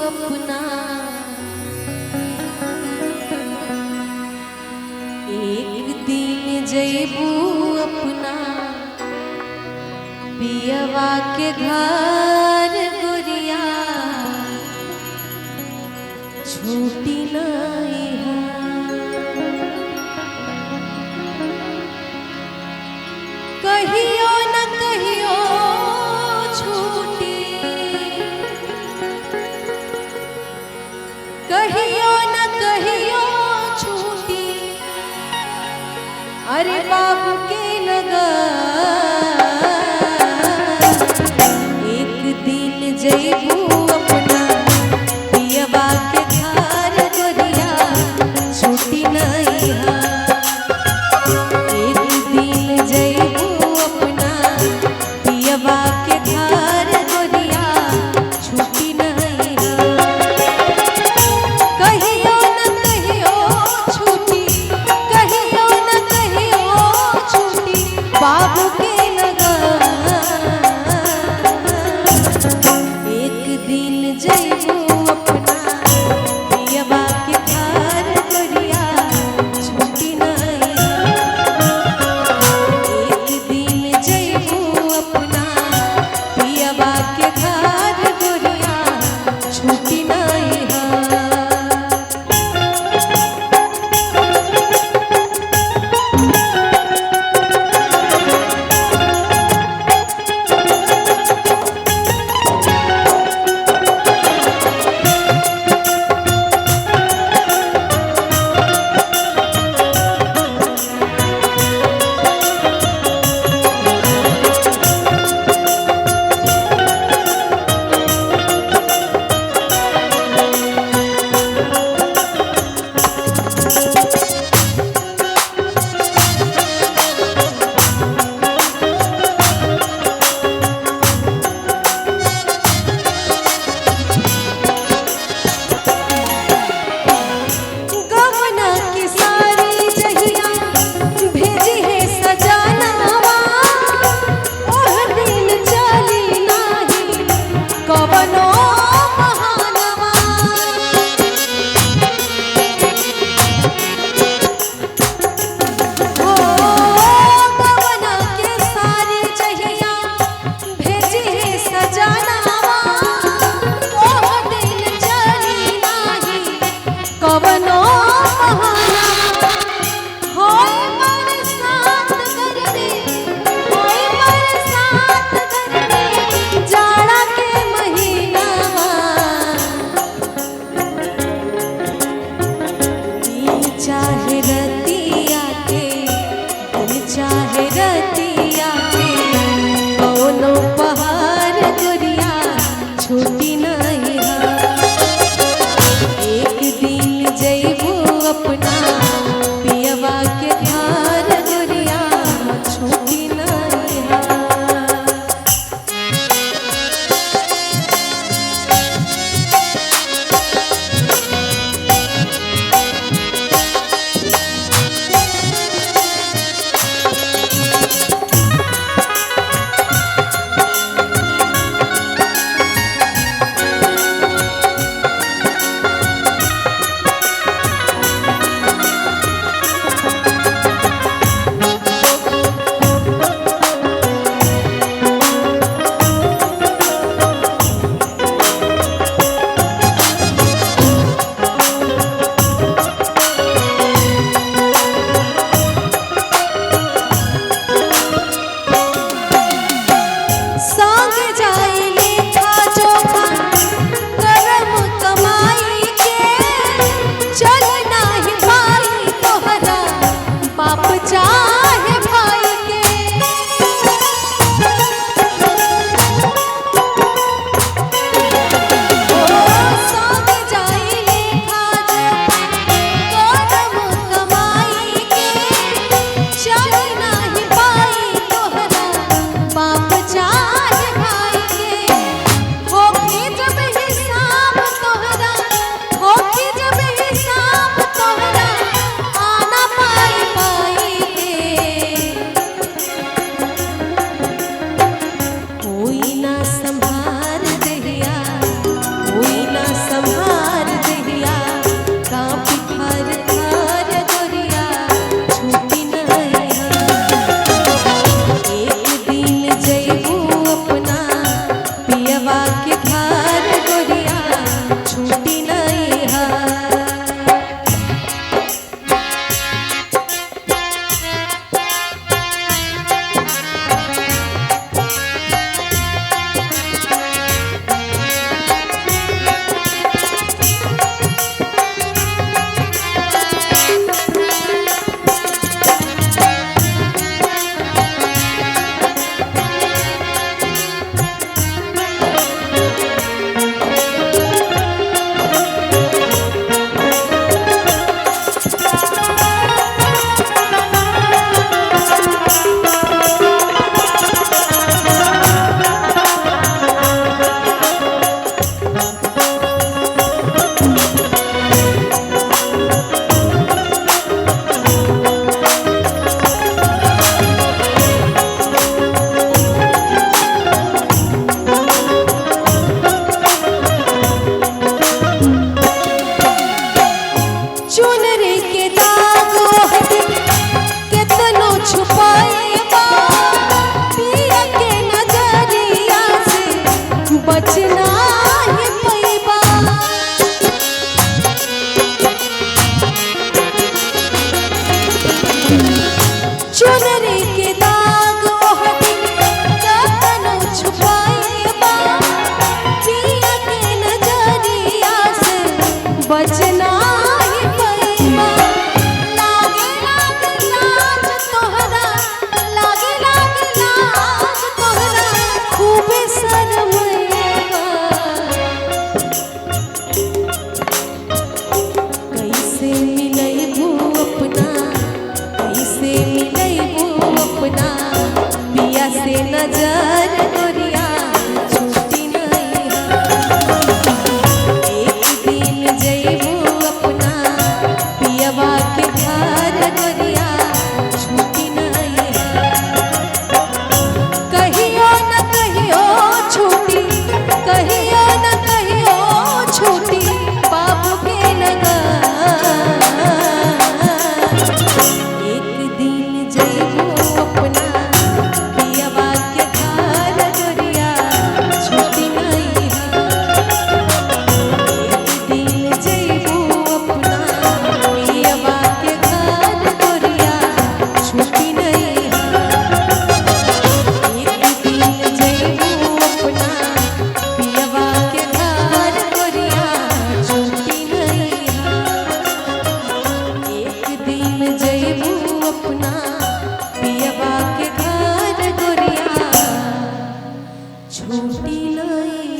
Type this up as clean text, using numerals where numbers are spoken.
अपना एक दिन जैबू अपना पियवा के घर गोरिया छूटी नहीं है। कहियो न कहियो छूटी, कहियो न कहियो छूटी, अरे बाबू के नगर एक दिन जैबू अपना पियवा के घर गोरिया छूटी नहीं है। एक दिन जैबू अपना पियवा के घर गोरिया छूटी नहीं है। कहियो न कहियो छूटी, कहियो न कहियो छूटी, बाबू के नगर एक दिन जैबू अपना पियवा के घर गोरिया छूटी नहीं है। एक दिन जैबू अपना पियवा के घर गोरिया छूटी नहीं है। गवना की सारी जहिया भेजी है सजनवा, ओह दिन चली नाही कवनो बहानवा। हो गवना के सारी जहिया भेजी है सजनवा, ओह दिन चली नाही कवनो बहाना। होय बरसात करनी, होय बरसात करनी, जाड़ा के महीनावा। दिल चाहे रतिया के, दिल चाहे रतिया के, कौनो पहाड़ गोरिया छूटी नहीं है। एक दिन जैबू अपना पियवा के घर गोरिया छूटी नहीं है। से नजर गोरिया छूटी नहीं एक दिन जइबू अपना पियवा के घर गोरिया छूटी नहीं कहियो न कहियो छूटी कहियो न कहियो छूटी बाबू के लगा एक दिन जइबू अपना पियवा के घर गोरिया छूटी नहीं एक दिन जइबू अपना पियवा के घर गोरिया छूटी नहीं एक दिन जइबू अपना पियवा के घर गोरिया छूटी नहीं एक दिन जइबू अपना पियवा के घर गोरिया छूटी नहीं।